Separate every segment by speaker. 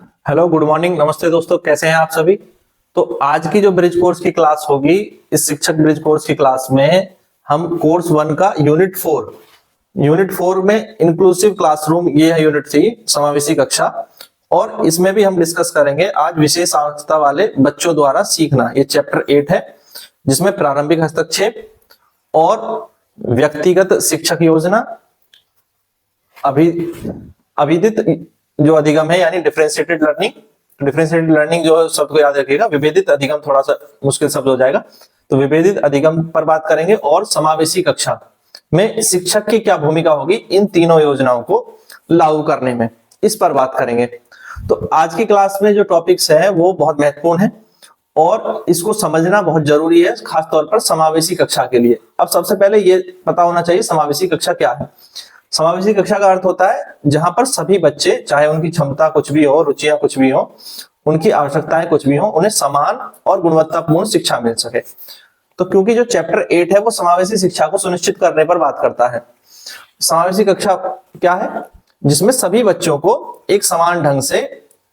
Speaker 1: Hello, good morning, नमस्ते दोस्तों, कैसे हैं आप सभी। तो आज की जो ब्रिज कोर्स की क्लास होगी, इस शिक्षक ब्रिज कोर्स की क्लास में हम कोर्स 1 का यूनिट 4 में इंक्लूसिव क्लासरूम, ये है यूनिट 3 समावेशी कक्षा। और इसमें भी हम डिस्कस करेंगे आज विशेष आवश्यकता वाले बच्चों द्वारा सीखना, ये चैप्टर 8 है, जिसमें प्रारंभिक हस्तक्षेप और व्यक्तिगत शिक्षक योजना, अभी अभिदित जो अधिगम है यानी डिफरेंशिएटेड लर्निंग जो शब्द को याद रखिएगा। विभेदित अधिगम थोड़ा सा मुश्किल शब्द हो जाएगा, तो विभेदित अधिगम पर बात करेंगे। और समावेशी कक्षा में शिक्षक की क्या भूमिका होगी इन तीनों योजनाओं को लागू करने में, इस पर बात करेंगे। तो आज की क्लास में जो टॉपिक्स है वो बहुत महत्वपूर्ण है और इसको समझना बहुत जरूरी है, खासतौर पर समावेशी कक्षा के लिए। अब सबसे पहले ये पता होना चाहिए समावेशी कक्षा क्या है। समावेशी कक्षा का अर्थ होता है जहां पर सभी बच्चे, चाहे उनकी क्षमता कुछ भी हो, रुचियां कुछ भी हो, उनकी आवश्यकताएं कुछ भी हो, उन्हें समान और गुणवत्तापूर्ण शिक्षा मिल सके। तो क्योंकि जो चैप्टर 8 है वो समावेशी शिक्षा को सुनिश्चित करने पर बात करता है। समावेशी कक्षा क्या है? जिसमें सभी बच्चों को एक समान ढंग से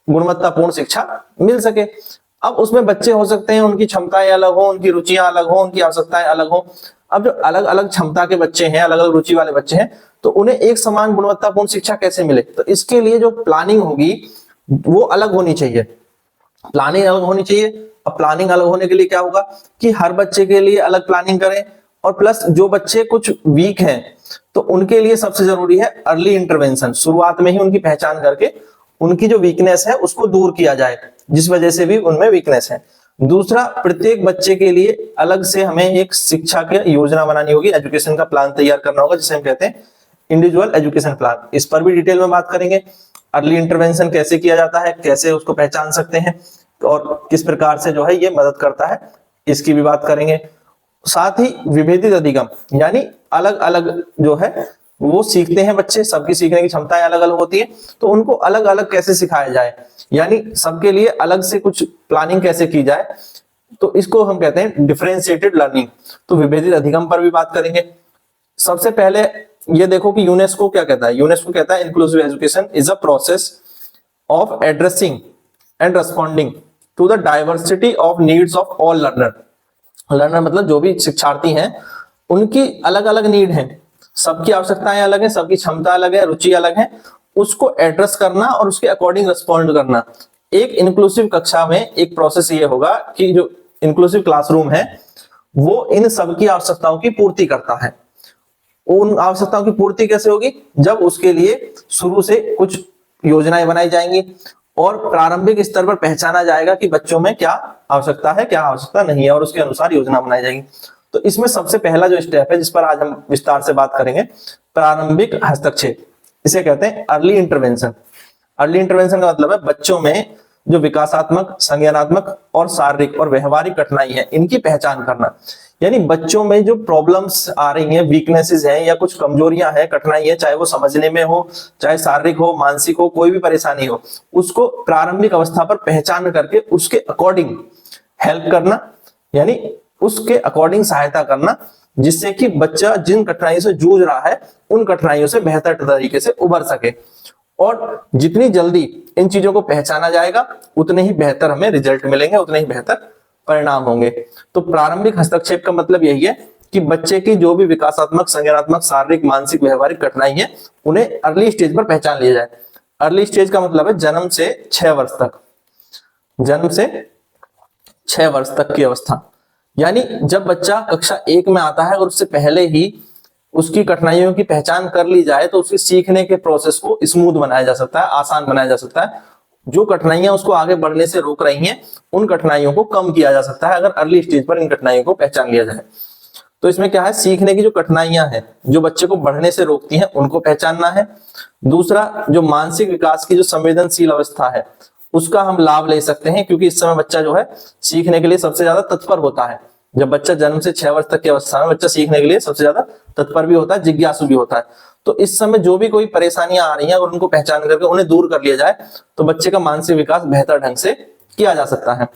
Speaker 1: गुणवत्तापूर्ण शिक्षा मिल सके। अब उसमें बच्चे हो सकते हैं, उनकी क्षमताएं अलग हो, उनकी रुचियां अलग हो, उनकी आवश्यकताएं अलग हो। अब जो अलग अलग क्षमता के बच्चे हैं, अलग अलग रुचि वाले बच्चे हैं, तो उन्हें एक समान गुणवत्तापूर्ण शिक्षा कैसे मिले? तो इसके लिए जो प्लानिंग होगी वो अलग होनी चाहिए, प्लानिंग अलग होनी चाहिए। अब प्लानिंग अलग होने के लिए क्या होगा कि हर बच्चे के लिए अलग प्लानिंग करें, और प्लस जो बच्चे कुछ वीक हैं तो उनके लिए सबसे जरूरी है अर्ली इंटरवेंशन। शुरुआत में ही उनकी पहचान करके उनकी जो वीकनेस है उसको दूर किया जाए, जिस वजह से भी उनमें वीकनेस है। दूसरा, प्रत्येक बच्चे के लिए अलग से हमें एक शिक्षा की योजना बनानी होगी, एजुकेशन का प्लान तैयार करना होगा, जिसे हम कहते हैं इंडिविजुअल एजुकेशन प्लान। इस पर भी डिटेल में बात करेंगे। अर्ली इंटरवेंशन कैसे किया जाता है, कैसे उसको पहचान सकते हैं और किस प्रकार से जो है ये मदद करता है, इसकी भी बात करेंगे। साथ ही विभेदित अधिगम, यानी अलग अलग जो है वो सीखते हैं बच्चे, सबकी सीखने की क्षमताएं अलग अलग होती है, तो उनको अलग अलग कैसे सिखाया जाए, यानी सबके लिए अलग से कुछ प्लानिंग कैसे की जाए, तो इसको हम कहते हैं डिफरेंशिएटेड लर्निंग। तो विभेदित अधिगम पर भी बात करेंगे। सबसे पहले ये देखो कि यूनेस्को क्या कहता है। यूनेस्को कहता है inclusive education is a process of addressing and responding to the diversity of needs of all learner मतलब जो भी शिक्षार्थी हैं उनकी अलग अलग नीड है, सबकी आवश्यकताएं अलग है, सबकी क्षमता अलग है, रुचि अलग है, उसको एड्रेस करना और उसके अकॉर्डिंग रिस्पॉन्ड करना। एक इंक्लूसिव कक्षा में एक प्रोसेस ये होगा कि जो इंक्लूसिव क्लासरूम है वो इन सबकी आवश्यकताओं की पूर्ति करता है। उन आवश्यकताओं की पूर्ति कैसे होगी? जब उसके लिए शुरू से कुछ योजनाएं बनाई जाएंगी और प्रारंभिक स्तर पर पहचाना जाएगा कि बच्चों में क्या आवश्यकता है, क्या आवश्यकता नहीं है, और उसके अनुसार योजना बनाई जाएगी। तो इसमें सबसे पहला जो स्टेप है जिस पर आज हम विस्तार से बात करेंगे, प्रारंभिक हस्तक्षेप, इसे कहते हैं अर्ली इंटरवेंशन। अर्ली इंटरवेंशन का मतलब है बच्चों में जो विकासात्मक, संज्ञानात्मक और शारीरिक और व्यवहारिक कठिनाई है इनकी पहचान करना। यानी बच्चों में जो प्रॉब्लम्स आ रही हैं, वीकनेसेस हैं या कुछ कमजोरियां हैं, कठिनाई है, चाहे वो समझने में हो, चाहे शारीरिक हो, मानसिक हो, कोई भी परेशानी हो, उसको प्रारंभिक अवस्था पर पहचान करके उसके अकॉर्डिंग हेल्प करना, यानी उसके अकॉर्डिंग सहायता करना, जिससे कि बच्चा जिन कठिनाइयों से जूझ रहा है उन कठिनाइयों से बेहतर तरीके से उबर सके। और जितनी जल्दी इन चीजों को पहचाना जाएगा उतने ही बेहतर हमें रिजल्ट मिलेंगे, उतने ही बेहतर परिणाम होंगे। तो प्रारंभिक हस्तक्षेप का मतलब यही है कि बच्चे की जो भी विकासात्मक, संज्ञानात्मक, शारीरिक, मानसिक, व्यवहारिक कठिनाई है उन्हें अर्ली स्टेज पर पहचान लिया जाए। अर्ली स्टेज का मतलब है जन्म से 6 वर्ष तक, जन्म से 6 वर्ष तक की अवस्था। यानी जब बच्चा कक्षा 1 में आता है और उससे पहले ही उसकी कठिनाइयों की पहचान कर ली जाए तो उसके सीखने के प्रोसेस को स्मूथ बनाया जा सकता है, आसान बनाया जा सकता है। जो कठिनाइयां उसको आगे बढ़ने से रोक रही हैं उन कठिनाइयों को कम किया जा सकता है अगर अर्ली स्टेज पर इन कठिनाइयों को पहचान लिया जाए। तो इसमें क्या है, सीखने की जो कठिनाइयां हैं जो बच्चे को बढ़ने से रोकती हैं उनको पहचानना है। दूसरा, जो मानसिक विकास की जो संवेदनशील अवस्था है उसका हम लाभ ले सकते हैं, क्योंकि इस समय बच्चा जो है सीखने के लिए सबसे ज्यादा तत्पर होता है। जब बच्चा जन्म से 6 वर्ष तक की अवस्था में बच्चा सीखने के लिए सबसे ज्यादा तत्पर भी होता है, जिज्ञासु भी होता है। तो इस समय जो भी कोई परेशानियां आ रही हैं अगर उनको पहचान करके उन्हें दूर कर लिया जाए तो बच्चे का मानसिक विकास बेहतर ढंग से किया जा सकता है।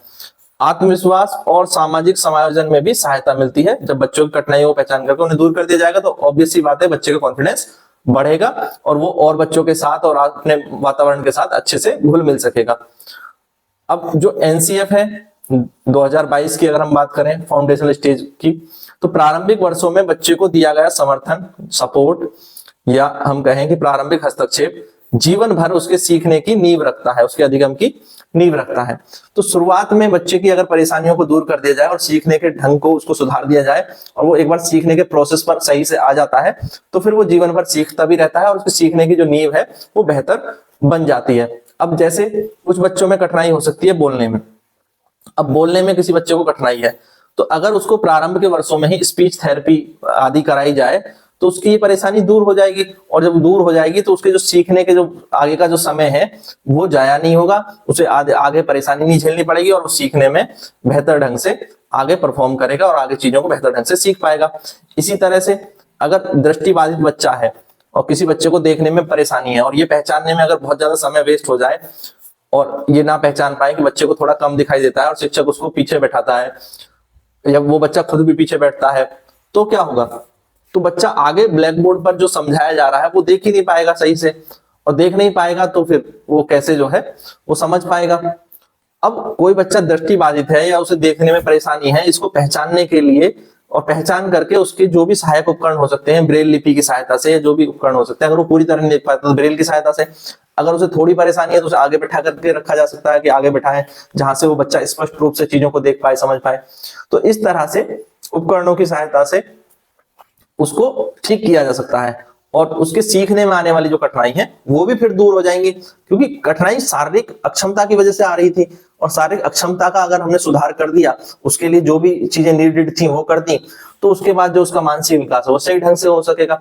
Speaker 1: आत्मविश्वास और सामाजिक समायोजन में भी सहायता मिलती है। जब बच्चों की कठिनाइयों को पहचान करके उन्हें दूर कर दिया जाएगा तो ऑब्वियस सी बात है बच्चे का कॉन्फिडेंस बढ़ेगा और वो और बच्चों के साथ और अपने वातावरण के साथ अच्छे से घुल मिल सकेगा। अब जो एनसीएफ है 2022 की अगर हम बात करें फाउंडेशनल स्टेज की, तो प्रारंभिक वर्षों में बच्चे को दिया गया समर्थन, सपोर्ट, या हम कहें कि प्रारंभिक हस्तक्षेप जीवन भर उसके सीखने की नींव रखता है, उसके अधिगम की नींव रखता है। तो शुरुआत में बच्चे की अगर परेशानियों को दूर कर दिया जाए और सीखने के ढंग को उसको सुधार दिया जाए और वो एक बार सीखने के प्रोसेस पर सही से आ जाता है, तो फिर वो जीवन भर सीखता भी रहता है और उसके सीखने की जो नींव है वो बेहतर बन जाती है। अब जैसे कुछ बच्चों में कठिनाई हो सकती है बोलने में। अब बोलने में किसी बच्चे को कठिनाई है, तो अगर उसको प्रारंभ के वर्षों में ही स्पीच थेरेपी आदि कराई जाए तो उसकी ये परेशानी दूर हो जाएगी, और जब दूर हो जाएगी तो उसके जो सीखने के जो आगे का जो समय है वो जाया नहीं होगा, उसे आगे परेशानी नहीं झेलनी पड़ेगी और वो सीखने में बेहतर ढंग से आगे परफॉर्म करेगा और आगे चीजों को बेहतर ढंग से सीख पाएगा। इसी तरह से अगर दृष्टिबाधित बच्चा है और किसी बच्चे को देखने में परेशानी है और ये पहचानने में अगर बहुत ज्यादा समय वेस्ट हो जाए और ये ना पहचान पाए कि बच्चे को थोड़ा कम दिखाई देता है और शिक्षक उसको पीछे बैठाता है या वो बच्चा खुद भी पीछे बैठता है, तो क्या होगा, तो बच्चा आगे ब्लैक बोर्ड पर जो समझाया जा रहा है वो देख ही नहीं पाएगा सही से, और देख नहीं पाएगा तो फिर वो कैसे जो है वो समझ पाएगा। अब कोई बच्चा दृष्टिबाधित है या उसे देखने में परेशानी है, इसको पहचानने के लिए और पहचान करके उसके जो भी सहायक उपकरण हो सकते हैं, ब्रेल लिपि की सहायता से, जो भी उपकरण हो सकते हैं, अगर वो पूरी तरह नहीं देख पाता तो ब्रेल की सहायता से, अगर उसे थोड़ी परेशानी है तो उसे आगे बैठा करके रखा जा सकता है कि आगे बैठाएं जहां से वो बच्चा स्पष्ट रूप से चीजों को देख पाए, समझ पाए। तो इस तरह से उपकरणों की सहायता से उसको ठीक किया जा सकता है और उसके सीखने में आने वाली जो कठिनाई है वो भी फिर दूर हो जाएंगी, क्योंकि कठिनाई शारीरिक अक्षमता की वजह से आ रही थी और शारीरिक अक्षमता का अगर हमने सुधार कर दिया, उसके लिए जो भी चीजें नीडेड थी वो कर दी, तो उसके बाद जो उसका मानसिक विकास है वो सही ढंग से हो सकेगा।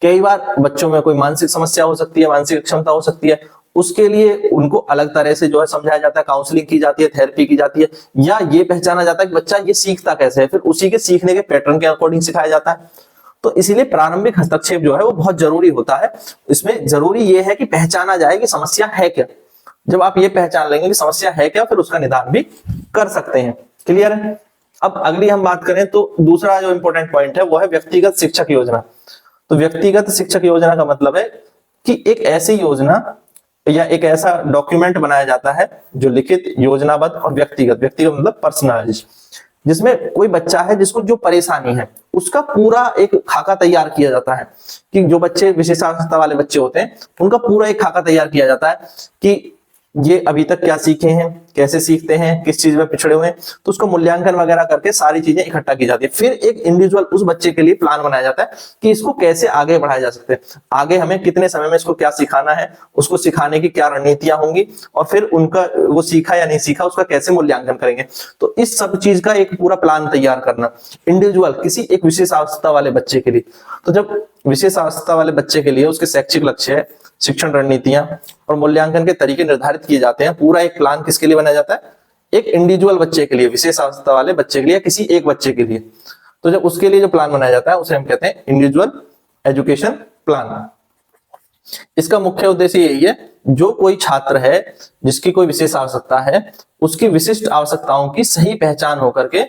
Speaker 1: कई बार बच्चों में कोई मानसिक समस्या हो सकती है, मानसिक अक्षमता हो सकती है, उसके लिए उनको अलग तरह से जो है समझाया जाता है, काउंसलिंग की जाती है, थेरेपी की जाती है, या ये पहचाना जाता है कि बच्चा ये सीखता कैसे है, फिर उसी के सीखने के पैटर्न के अकॉर्डिंग सिखाया जाता है। तो इसीलिए प्रारंभिक हस्तक्षेप जो है वो बहुत जरूरी होता है। इसमें जरूरी ये है कि पहचाना जाए कि समस्या है क्या। जब आप ये पहचान लेंगे कि समस्या है क्या, फिर उसका निदान भी कर सकते हैं। क्लियर है? अब अगली हम बात करें तो दूसरा जो इंपॉर्टेंट पॉइंट है वो है व्यक्तिगत शिक्षक योजना। तो व्यक्तिगत शिक्षक योजना का मतलब है कि एक ऐसी योजना या एक ऐसा डॉक्यूमेंट बनाया जाता है जो लिखित, योजनाबद्ध और व्यक्तिगत मतलब पर्सनलाइज्ड, जिसमें कोई बच्चा है जिसको जो परेशानी है उसका पूरा एक खाका तैयार किया जाता है, कि जो बच्चे विशेषावस्था वाले बच्चे होते हैं उनका पूरा एक खाका तैयार किया जाता है कि ये अभी तक क्या सीखे हैं, कैसे सीखते हैं, किस चीज में पिछड़े हुए हैं, तो उसको मूल्यांकन वगैरह करके सारी चीजें इकट्ठा की जाती है। फिर एक इंडिविजुअल उस बच्चे के लिए प्लान बनाया जाता है कि इसको कैसे आगे बढ़ाया जा सकता है, आगे हमें कितने समय में इसको क्या सिखाना है, उसको सिखाने की क्या रणनीतियां होंगी, और फिर उनका वो सीखा या नहीं सीखा उसका कैसे मूल्यांकन करेंगे। तो इस सब चीज का एक पूरा प्लान तैयार करना इंडिविजुअल किसी एक विशेष अवस्था वाले बच्चे के लिए। तो जब विशेष अवस्था वाले बच्चे के लिए उसके शैक्षिक लक्ष्य है, शिक्षण रणनीतियां और मूल्यांकन के तरीके निर्धारित किए जाते हैं, पूरा एक प्लान किसके लिए बनाया जाता है, एक इंडिविजुअल बच्चे के लिए, विशेष अवस्था वाले बच्चे के लिए, किसी एक बच्चे के लिए। तो जब उसके लिए जो प्लान बनाया जाता है उसे हम कहते हैं इंडिविजुअल एजुकेशन प्लान। इसका मुख्य उद्देश्य यही है, जो कोई छात्र है जिसकी कोई विशेष आवश्यकता है, उसकी विशिष्ट आवश्यकताओं की सही पहचान होकर के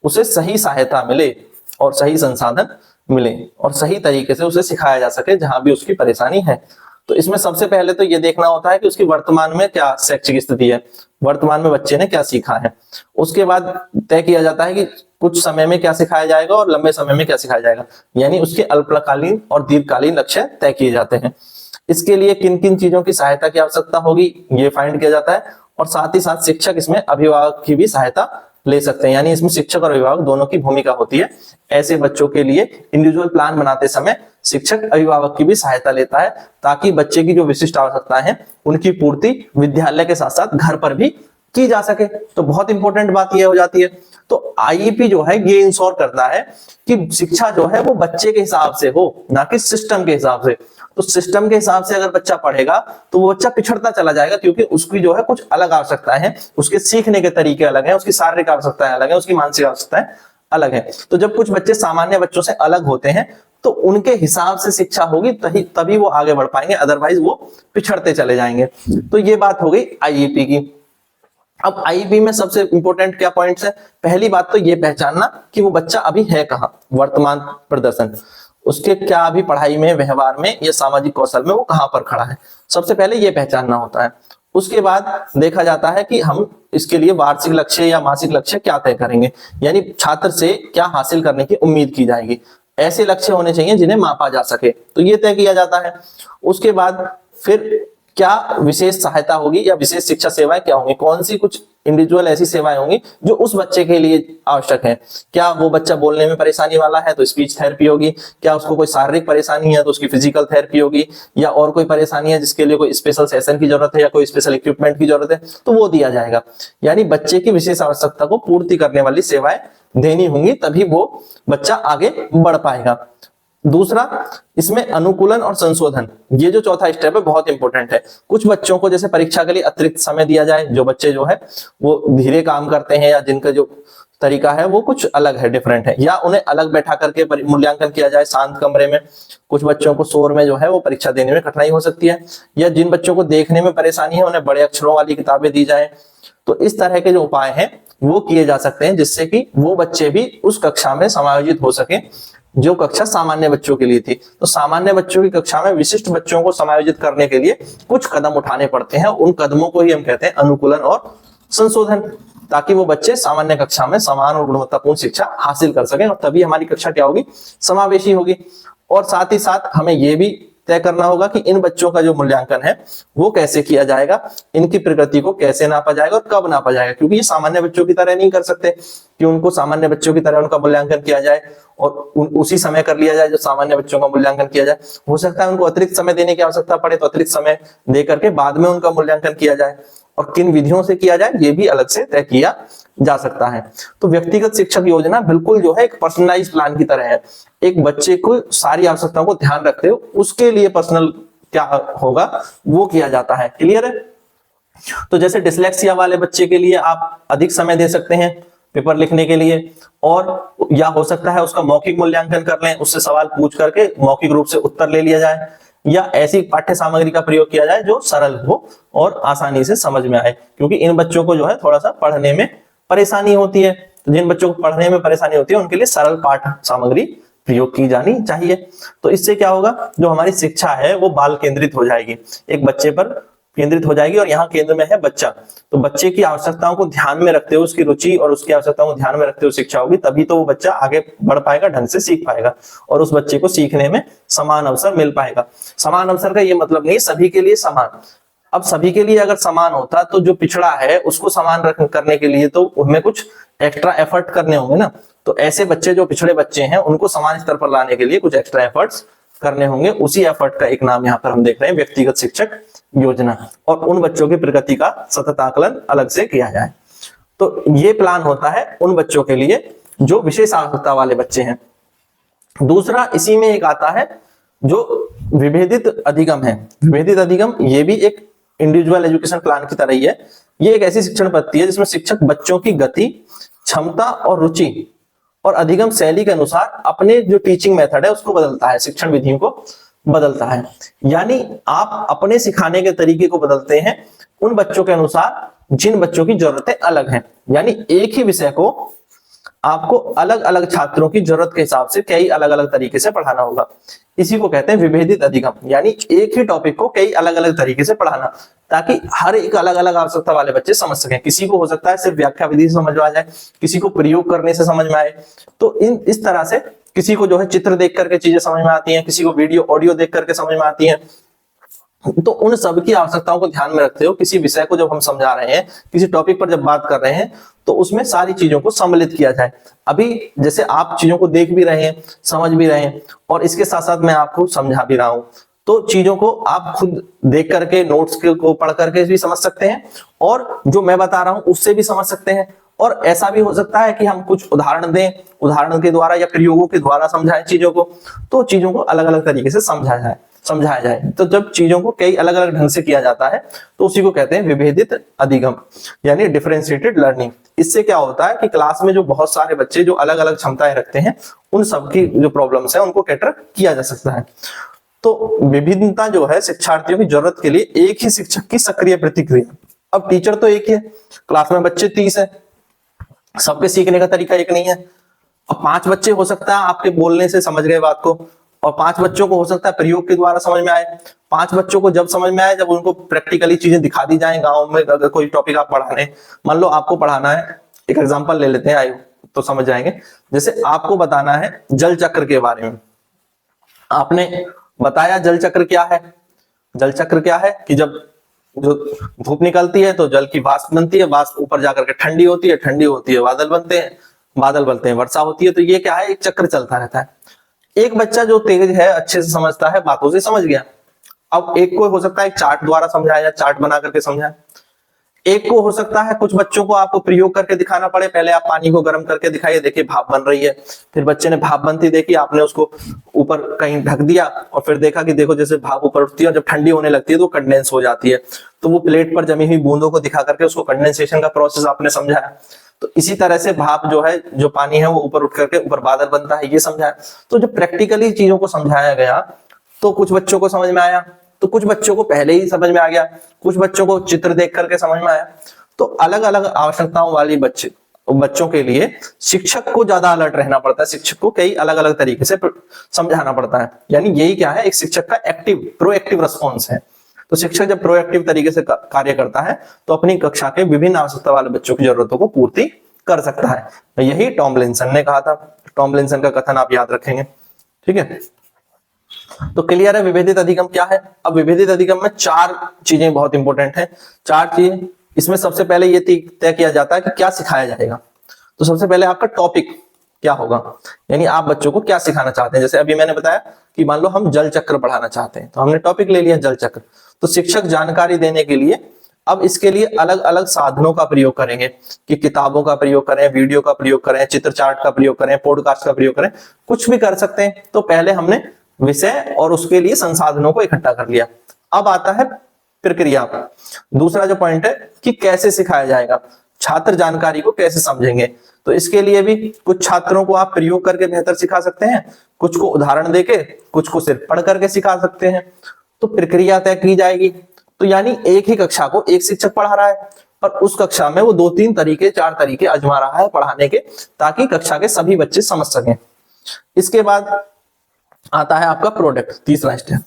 Speaker 1: उसे सही सहायता मिले और सही संसाधन मिले और सही तरीके से उसे सिखाया जा सके जहां भी उसकी परेशानी है। तो इसमें सबसे पहले तो ये देखना होता है कि उसकी वर्तमान में क्या शैक्षिक स्थिति है, वर्तमान में बच्चे ने क्या सीखा है। उसके बाद तय किया जाता है कि कुछ समय में क्या सिखाया जाएगा और लंबे समय में क्या सिखाया जाएगा, यानी उसके अल्पकालीन और दीर्घकालीन लक्ष्य तय किए जाते हैं। इसके लिए किन किन चीजों की सहायता की आवश्यकता होगी ये फाइंड किया जाता है, और साथ ही साथ शिक्षक इसमें अभिभावक की भी सहायता ले सकते हैं, यानी इसमें शिक्षक और अभिभावक दोनों की भूमिका होती है। ऐसे बच्चों के लिए इंडिविजुअल प्लान बनाते समय शिक्षक अभिभावक की भी सहायता लेता है, ताकि बच्चे की जो विशिष्ट आवश्यकताएं हैं उनकी पूर्ति विद्यालय के साथ साथ घर पर भी की जा सके। तो बहुत इंपॉर्टेंट बात यह हो जाती है। तो आईईपी जो है ये इंश्योर करता है कि शिक्षा जो है वो बच्चे के हिसाब से हो, ना कि सिस्टम के हिसाब से। तो सिस्टम के हिसाब से अगर बच्चा पढ़ेगा तो वो बच्चा पिछड़ता चला जाएगा, क्योंकि उसकी जो है कुछ अलग आवश्यकताएं हैं, उसके सीखने के तरीके अलग हैं, उसकी शारीरिक आवश्यकताएं अलग हैं, उसकी मानसिक आवश्यकताएं अलग हैं। तो जब कुछ बच्चे सामान्य बच्चों से अलग होते हैं तो उनके हिसाब से शिक्षा होगी, तभी वो आगे बढ़ पाएंगे, अदरवाइज वो पिछड़ते चले जाएंगे। तो ये बात हो गई आईईपी की। अब आईईपी में सबसे इंपॉर्टेंट क्या पॉइंट्स है, पहली बात तो ये पहचानना कि वो बच्चा अभी है कहाँ, वर्तमान प्रदर्शन। उसके क्या भी पढ़ाई में, व्यवहार में या सामाजिक कौशल में वो कहाँ पर खड़ा है, सबसे पहले ये पहचानना होता है। उसके बाद देखा जाता है कि हम इसके लिए वार्षिक लक्ष्य या मासिक लक्ष्य क्या तय करेंगे, यानी छात्र से क्या हासिल करने की उम्मीद की जाएगी। ऐसे लक्ष्य होने चाहिए जिन्हें मापा जा सके, तो ये तय किया जाता है। उसके बाद फिर क्या विशेष सहायता होगी या विशेष शिक्षा सेवाएं क्या होंगी, कौन सी कुछ इंडिविजुअल ऐसी सेवाएं होंगी जो उस बच्चे के लिए आवश्यक है। क्या वो बच्चा बोलने में परेशानी वाला है तो स्पीच थेरेपी होगी, क्या उसको कोई शारीरिक परेशानी है तो उसकी फिजिकल थेरेपी होगी, या और कोई परेशानी है जिसके लिए कोई स्पेशल सेशन की जरूरत है या कोई स्पेशल इक्विपमेंट की जरूरत है तो वो दिया जाएगा। यानी बच्चे की विशेष आवश्यकता को पूर्ति करने वाली सेवाएं देनी होंगी, तभी वो बच्चा आगे बढ़ पाएगा। दूसरा, इसमें अनुकूलन और संशोधन, ये जो चौथा स्टेप है बहुत इंपॉर्टेंट है। कुछ बच्चों को जैसे परीक्षा के लिए अतिरिक्त समय दिया जाए, जो बच्चे जो है वो धीरे काम करते हैं या जिनका जो तरीका है वो कुछ अलग है, डिफरेंट है, या उन्हें अलग बैठा करके मूल्यांकन किया जाए शांत कमरे में। कुछ बच्चों को शोर में जो है वो परीक्षा देने में कठिनाई हो सकती है, या जिन बच्चों को देखने में परेशानी है उन्हें बड़े अक्षरों वाली किताबें दी जाए। तो इस तरह के जो उपाय हैं वो किए जा सकते हैं जिससे कि वो बच्चे भी उस कक्षा में समायोजित हो सके जो कक्षा सामान्य बच्चों के लिए थी। तो सामान्य बच्चों की कक्षा में विशिष्ट बच्चों को समायोजित करने के लिए कुछ कदम उठाने पड़ते हैं, उन कदमों को ही हम कहते हैं अनुकूलन और संशोधन, ताकि वो बच्चे सामान्य कक्षा में समान और गुणवत्तापूर्ण शिक्षा हासिल कर सकें, और तभी हमारी कक्षा क्या होगी, समावेशी होगी। और साथ ही साथ हमें यह भी तय करना होगा कि इन बच्चों का जो मूल्यांकन है वो कैसे किया जाएगा, इनकी प्रगति को कैसे नापा जाएगा और कब नापा जाएगा, क्योंकि ये सामान्य बच्चों की तरह नहीं कर सकते कि उनको सामान्य बच्चों की तरह उनका मूल्यांकन किया जाए और उसी समय कर लिया जाए जो सामान्य बच्चों का मूल्यांकन किया जाए। हो सकता है उनको अतिरिक्त समय देने की आवश्यकता पड़े तो अतिरिक्त समय दे करके बाद में उनका मूल्यांकन किया जाए, और किन विधियों से किया जाए ये भी अलग से तय किया जा सकता है। तो व्यक्तिगत शिक्षक योजना बिल्कुल जो है एक पर्सनलाइज प्लान की तरह है, एक बच्चे को सारी आवश्यकताओं को ध्यान रखते हो उसके लिए पर्सनल क्या होगा वो किया जाता है। क्लियर है? तो जैसे डिसलेक्सिया वाले बच्चे के लिए आप अधिक समय दे सकते हैं पेपर लिखने के लिए, और या हो सकता है उसका मौखिक मूल्यांकन कर लें, उससे सवाल पूछ करके मौखिक रूप से उत्तर ले लिया जाए, या ऐसी पाठ्य सामग्री का प्रयोग किया जाए जो सरल हो और आसानी से समझ में आए, क्योंकि इन बच्चों को जो है थोड़ा सा पढ़ने में परेशानी होती है। तो जिन बच्चों को पढ़ने में परेशानी होती है उनके लिए सरल पाठ सामग्री प्रयोग की जानी चाहिए। तो इससे क्या होगा, जो हमारी शिक्षा है वो बाल केंद्रित हो जाएगी, एक बच्चे पर केंद्रित हो जाएगी, और यहाँ केंद्र में है बच्चा। तो बच्चे की आवश्यकताओं को ध्यान में रखते हुए, उसकी रुचि और उसकी आवश्यकताओं को ध्यान में रखते हुए शिक्षा होगी, तभी तो वो बच्चा आगे बढ़ पाएगा, ढंग से सीख पाएगा, और उस बच्चे को सीखने में समान अवसर मिल पाएगा। समान अवसर का ये मतलब नहीं सभी के लिए समान। अब सभी के लिए अगर समान होता तो जो पिछड़ा है उसको समान करने के लिए तो उनमें कुछ एक्स्ट्रा एफर्ट करने होंगे ना। तो ऐसे बच्चे जो पिछड़े बच्चे हैं उनको समान स्तर पर लाने के लिए कुछ एक्स्ट्रा एफर्ट्स करने होंगे। उसी एफर्ट का एक नाम यहाँ पर हम देख रहे हैं व्यक्तिगत शिक्षक योजना, और उन बच्चों की प्रगति का सतत आकलन अलग से किया जाए। तो ये प्लान होता है उन बच्चों के लिए जो विशेष आवश्यकता वाले बच्चे हैं। दूसरा इसी में एक आता है जो विभेदित अधिगम है। विभेदित अधिगम ये भी एक इंडिविजुअल एजुकेशन प्लान की तरह ही है। ये एक ऐसी शिक्षण पद्धति है जिसमें शिक्षक बच्चों की गति, क्षमता और रुचि और अधिगम शैली के अनुसार अपने जो टीचिंग मेथड है उसको बदलता है, शिक्षण विधियों को बदलता है। यानी आप अपने सिखाने के तरीके को बदलते हैं उन बच्चों के अनुसार जिन बच्चों की जरूरतें अलग हैं। यानी एक ही विषय को आपको अलग अलग छात्रों की जरूरत के हिसाब से कई अलग अलग तरीके से पढ़ाना होगा। इसी को कहते हैं विभेदित अधिगम, यानी एक ही टॉपिक को कई अलग अलग तरीके से पढ़ाना, ताकि हर एक अलग अलग आवश्यकता वाले बच्चे समझ सकें। किसी को हो सकता है सिर्फ व्याख्या विधि से समझ में आ जाए, किसी को प्रयोग करने से समझ में आए। तो इस तरह से किसी को जो है चित्र देख करके चीजें समझ में आती हैं, किसी को वीडियो ऑडियो देख करके समझ में आती हैं। तो उन सबकी आवश्यकताओं को ध्यान में रखते हो किसी विषय को जब हम समझा रहे हैं, किसी टॉपिक पर जब बात कर रहे हैं, तो उसमें सारी चीजों को सम्मिलित किया जाए। अभी जैसे आप चीजों को देख भी रहे हैं, समझ भी रहे हैं, और इसके साथ साथ मैं आपको समझा भी रहा हूं, तो चीजों को आप खुद देख करके नोट्स को पढ़ करके भी समझ सकते हैं, और जो मैं बता रहा हूं उससे भी समझ सकते हैं। और ऐसा भी हो सकता है कि हम कुछ उदाहरण दें, उदाहरण के द्वारा या प्रयोगों के द्वारा समझाएं चीजों को, तो चीजों को अलग अलग तरीके से समझाया जाए। तो जब चीजों को कई अलग अलग ढंग से किया जाता है तो उसी को कहते हैं विभेदित अधिगम, यानी डिफरेंशिएटेड लर्निंग। इससे क्या होता है कि क्लास में जो बहुत सारे बच्चे जो अलग अलग क्षमताएं रखते हैं उन सबकी जो प्रॉब्लम्स है उनको कैटर किया जा सकता है। तो विभिन्नता जो है शिक्षार्थियों की जरूरत के लिए एक ही शिक्षक की सक्रिय प्रतिक्रिया। अब टीचर तो एक ही है, क्लास में बच्चे 30 है, सबके सीखने का तरीका एक नहीं है। अब 5 बच्चे हो सकता है आपके बोलने से समझ गए बात को, और 5 बच्चों को हो सकता है प्रयोग के द्वारा समझ में आए। 5 बच्चों को जब समझ में आए जब उनको प्रैक्टिकली चीजें दिखा दी जाए। गांव में अगर कोई टॉपिक आप पढ़ाने, मान लो आपको पढ़ाना है, एक एग्जांपल ले लेते हैं, आइए तो समझ जाएंगे। जैसे आपको बताना है जल चक्र के बारे में, आपने बताया जल चक्र क्या है। जल चक्र क्या है कि जब जो धूप निकलती है तो जल की वाष्प बनती है, वाष्प ऊपर जाकर के ठंडी होती है, ठंडी होती है बादल बनते हैं, बादल बनते हैं वर्षा होती है। तो ये क्या है, एक चक्र चलता रहता है। एक बच्चा जो तेज है, अच्छे से समझता है, बातों से समझ गया। अब एक को हो सकता है एक चार्ट द्वारा समझाया या चार्ट बना करके समझाया। एक को हो सकता है कुछ बच्चों को आपको प्रयोग करके दिखाना पड़े, पहले आप पानी को गर्म करके दिखाइए, देखिए भाप बन रही है, फिर बच्चे ने भाप बनती देखी, आपने उसको ऊपर कहीं ढक दिया और फिर देखा कि देखो जैसे भाप ऊपर उठती है और जब ठंडी होने लगती है तो कंडेंस हो जाती है। तो वो प्लेट पर जमी हुई बूंदों को दिखा करके उसको कंडेंसेशन का प्रोसेस आपने समझाया। तो इसी तरह से भाप जो है, जो पानी है वो ऊपर उठ करके ऊपर बादल बनता है, ये समझाया। तो जब प्रैक्टिकली चीजों को समझाया गया तो कुछ बच्चों को समझ में आया, तो कुछ बच्चों को पहले ही समझ में आ गया, कुछ बच्चों को चित्र देख करके समझ में आया। तो अलग अलग आवश्यकताओं वाली बच्चों के लिए शिक्षक को ज्यादा अलर्ट रहना पड़ता है, शिक्षक को कई अलग अलग तरीके से समझाना पड़ता है। यानी यही क्या है, एक शिक्षक का एक्टिव प्रोएक्टिव रिस्पॉन्स है। तो शिक्षक जब प्रोएक्टिव तरीके से कार्य करता है तो अपनी कक्षा के विभिन्न आवश्यकता वाले बच्चों की जरूरतों को पूर्ति कर सकता है। यही टॉमलिंसन ने कहा था। टॉमलिंसन का कथन आप याद रखेंगे, ठीक है। तो क्लियर है विभेदित अधिगम क्या है। अब विभेदित अधिगम में 4 चीजें बहुत इंपॉर्टेंट हैं। 4 चीजें, इसमें सबसे पहले ये तय किया जाता है कि क्या सिखाया जाएगा। तो सबसे पहले आपका टॉपिक क्या होगा, यानी आप बच्चों को क्या सिखाना चाहते हैं। जैसे अभी मैंने बताया कि मान लो हम जल चक्र पढ़ाना चाहते हैं, तो हमने टॉपिक ले लिया जल चक्र। तो शिक्षक जानकारी देने के लिए अब इसके लिए अलग अलग साधनों का प्रयोग करेंगे, कि किताबों का प्रयोग करें, वीडियो का प्रयोग करें, चित्र चार्ट का प्रयोग करें, पॉडकास्ट का प्रयोग करें, कुछ भी कर सकते हैं। तो पहले हमने विषय और उसके लिए संसाधनों को इकट्ठा कर लिया। अब आता है प्रक्रिया। दूसरा जो पॉइंट है कि कैसे सिखाया जाएगा, छात्र जानकारी को कैसे समझेंगे। तो इसके लिए भी कुछ छात्रों को आप प्रयोग करके बेहतर सिखा सकते हैं, कुछ को उदाहरण देके, कुछ को सिर्फ पढ़ करके सिखा सकते हैं। तो प्रक्रिया तय की जाएगी। तो यानी एक ही कक्षा को एक शिक्षक पढ़ा रहा है, पर उस कक्षा में वो 2-3 तरीके 4 तरीके आजमा रहा है पढ़ाने के, ताकि कक्षा के सभी बच्चे समझ सकें। इसके बाद आता है आपका प्रोडक्ट, तीसरा स्टेप।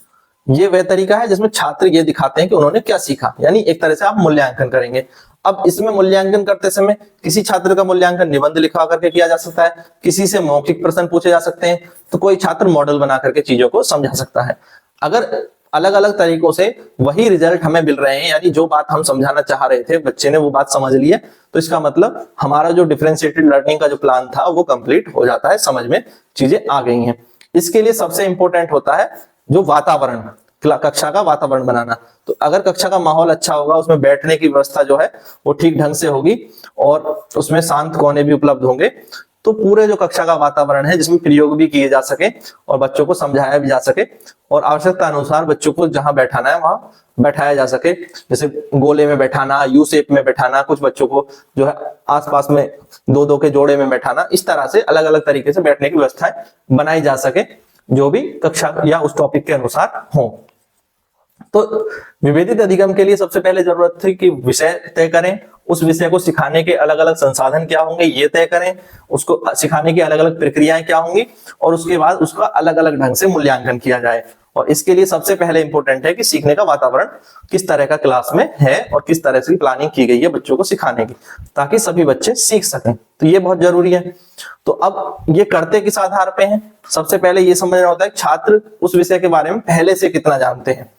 Speaker 1: ये वह तरीका है जिसमें छात्र ये दिखाते हैं कि उन्होंने क्या सीखा, यानी एक तरह से आप मूल्यांकन करेंगे। अब इसमें मूल्यांकन करते समय किसी छात्र का मूल्यांकन निबंध लिखवा करके किया जा सकता है, किसी से मौखिक प्रश्न पूछे जा सकते हैं, तो कोई छात्र मॉडल बना करके चीजों को समझा सकता है। अगर अलग अलग तरीकों से वही रिजल्ट हमें मिल रहे हैं, यानी जो बात हम समझाना चाह रहे थे बच्चे ने वो बात समझ ली है, तो इसका मतलब हमारा जो डिफरेंशिएटेड लर्निंग का जो प्लान था वो कंप्लीट हो जाता है, समझ में चीजें आ गई हैं। इसके लिए सबसे इंपॉर्टेंट होता है जो वातावरण, कक्षा का वातावरण बनाना। तो अगर कक्षा का माहौल अच्छा होगा, उसमें बैठने की व्यवस्था जो है वो ठीक ढंग से होगी और उसमें शांत कोने भी उपलब्ध होंगे, तो पूरे जो कक्षा का वातावरण है जिसमें प्रयोग भी किए जा सके और बच्चों को समझाया भी जा सके और आवश्यकता अनुसार बच्चों को जहां बैठाना है वहां बैठाया जा सके। जैसे गोले में बैठाना, यू शेप में बैठाना, कुछ बच्चों को जो है आसपास में 2-2 के जोड़े में बैठाना, इस तरह से अलग अलग तरीके से बैठने की व्यवस्थाएं बनाई जा सके, जो भी कक्षा या उस टॉपिक के अनुसार हो। तो विभेदित अधिगम के लिए सबसे पहले जरूरत थी कि विषय तय करें, उस विषय को सिखाने के अलग अलग संसाधन क्या होंगे ये तय करें, उसको सिखाने की अलग अलग प्रक्रियाएं क्या होंगी और उसके बाद उसका अलग अलग ढंग से मूल्यांकन किया जाए। और इसके लिए सबसे पहले इंपॉर्टेंट है कि सीखने का वातावरण किस तरह का क्लास में है और किस तरह से प्लानिंग की गई है बच्चों को सिखाने की, ताकि सभी बच्चे सीख सकें। तो ये बहुत जरूरी है। तो अब ये करते किस आधार पे हैं, सबसे पहले ये समझना होता है छात्र उस विषय के बारे में पहले से कितना जानते हैं,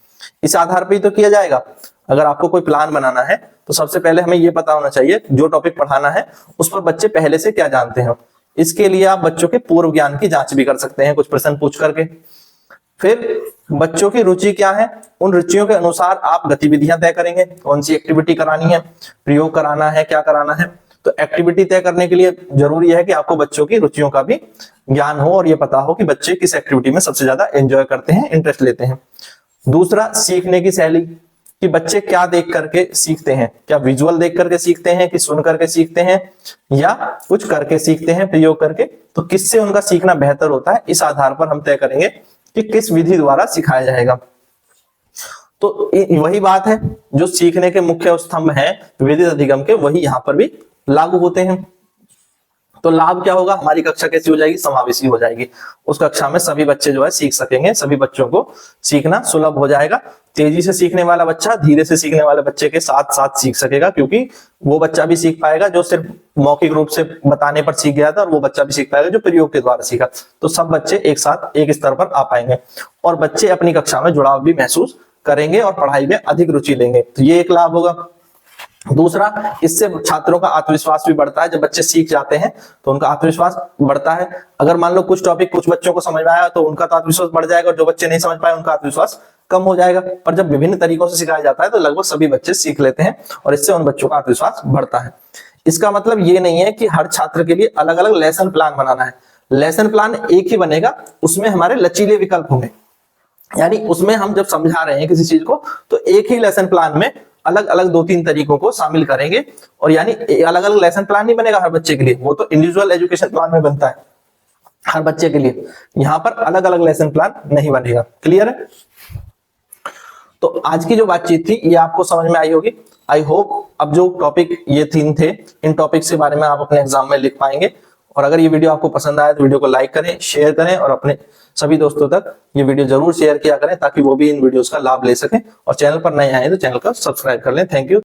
Speaker 1: इस आधार पर ही तो किया जाएगा। अगर आपको कोई प्लान बनाना है तो सबसे पहले हमें यह पता होना चाहिए जो टॉपिक पढ़ाना है उस पर बच्चे पहले से क्या जानते हैं। इसके लिए आप बच्चों के पूर्व ज्ञान की जांच भी कर सकते हैं कुछ प्रश्न पूछ करके। फिर बच्चों की रुचि क्या है, उन रुचियों के अनुसार आप गतिविधियां तय करेंगे, कौन सी एक्टिविटी करानी है, प्रयोग कराना है, क्या कराना है। तो एक्टिविटी तय करने के लिए जरूरी है कि आपको बच्चों की रुचियों का भी ज्ञान हो और ये पता हो कि बच्चे किस एक्टिविटी में सबसे ज्यादा एंजॉय करते हैं, इंटरेस्ट लेते हैं। दूसरा, सीखने की शैली, कि बच्चे क्या देख करके सीखते हैं, क्या विजुअल देख करके सीखते हैं कि सुन करके सीखते हैं या कुछ करके सीखते हैं प्रयोग करके। तो किससे उनका सीखना बेहतर होता है, इस आधार पर हम तय करेंगे कि किस विधि द्वारा सिखाया जाएगा। तो वही बात है जो सीखने के मुख्य स्तंभ हैं विभेदित अधिगम के, वही यहां पर भी लागू होते हैं। तो लाभ क्या होगा, हमारी कक्षा कैसी हो जाएगी, समावेशी हो जाएगी। उस कक्षा में सभी बच्चे जो है सीख सकेंगे, सभी बच्चों को सीखना सुलभ हो जाएगा। तेजी से सीखने वाला बच्चा धीरे से सीखने वाले बच्चे के साथ साथ सीख सकेगा, क्योंकि वो बच्चा भी सीख पाएगा जो सिर्फ मौखिक रूप से बताने पर सीख गया था, और वो बच्चा भी सीख पाएगा जो प्रयोग के द्वारा सीखा। तो सब बच्चे एक साथ एक स्तर पर आ पाएंगे और बच्चे अपनी कक्षा में जुड़ाव भी महसूस करेंगे और पढ़ाई में अधिक रुचि लेंगे। तो ये एक लाभ होगा। दूसरा, इससे छात्रों का आत्मविश्वास भी बढ़ता है। जब बच्चे सीख जाते हैं तो उनका आत्मविश्वास बढ़ता है। अगर मान लो कुछ टॉपिक कुछ बच्चों को समझ में आया तो उनका तो आत्मविश्वास बढ़ जाएगा, और जो बच्चे नहीं समझ पाए उनका आत्मविश्वास कम हो जाएगा। पर जब विभिन्न तरीकों से सिखाया जाता है तो लगभग सभी बच्चे सीख लेते हैं और इससे उन बच्चों का आत्मविश्वास बढ़ता है। इसका मतलब ये नहीं है कि हर छात्र के लिए अलग अलग लेसन प्लान बनाना है। लेसन प्लान एक ही बनेगा, उसमें हमारे लचीले विकल्प होंगे। यानी उसमें हम जब समझा रहे हैं किसी चीज को तो एक ही लेसन प्लान में अलग अलग 2-3 तरीकों को शामिल करेंगे। और यानी अलग अलग लेसन प्लान नहीं बनेगा हर बच्चे के लिए, वो तो इंडिविजुअल एजुकेशन प्लान में बनता है हर बच्चे के लिए। यहां पर अलग अलग लेसन प्लान नहीं बनेगा। क्लियर है? तो आज की जो बातचीत थी ये आपको समझ में आई होगी। आई होप अब जो टॉपिक ये 3 थे, इन टॉपिक के बारे में आप अपने एग्जाम में लिख पाएंगे। और अगर ये वीडियो आपको पसंद आए तो वीडियो को लाइक करें, शेयर करें और अपने सभी दोस्तों तक ये वीडियो जरूर शेयर किया करें ताकि वो भी इन वीडियोस का लाभ ले सकें। और चैनल पर नए आए तो चैनल को सब्सक्राइब कर लें। Thank you.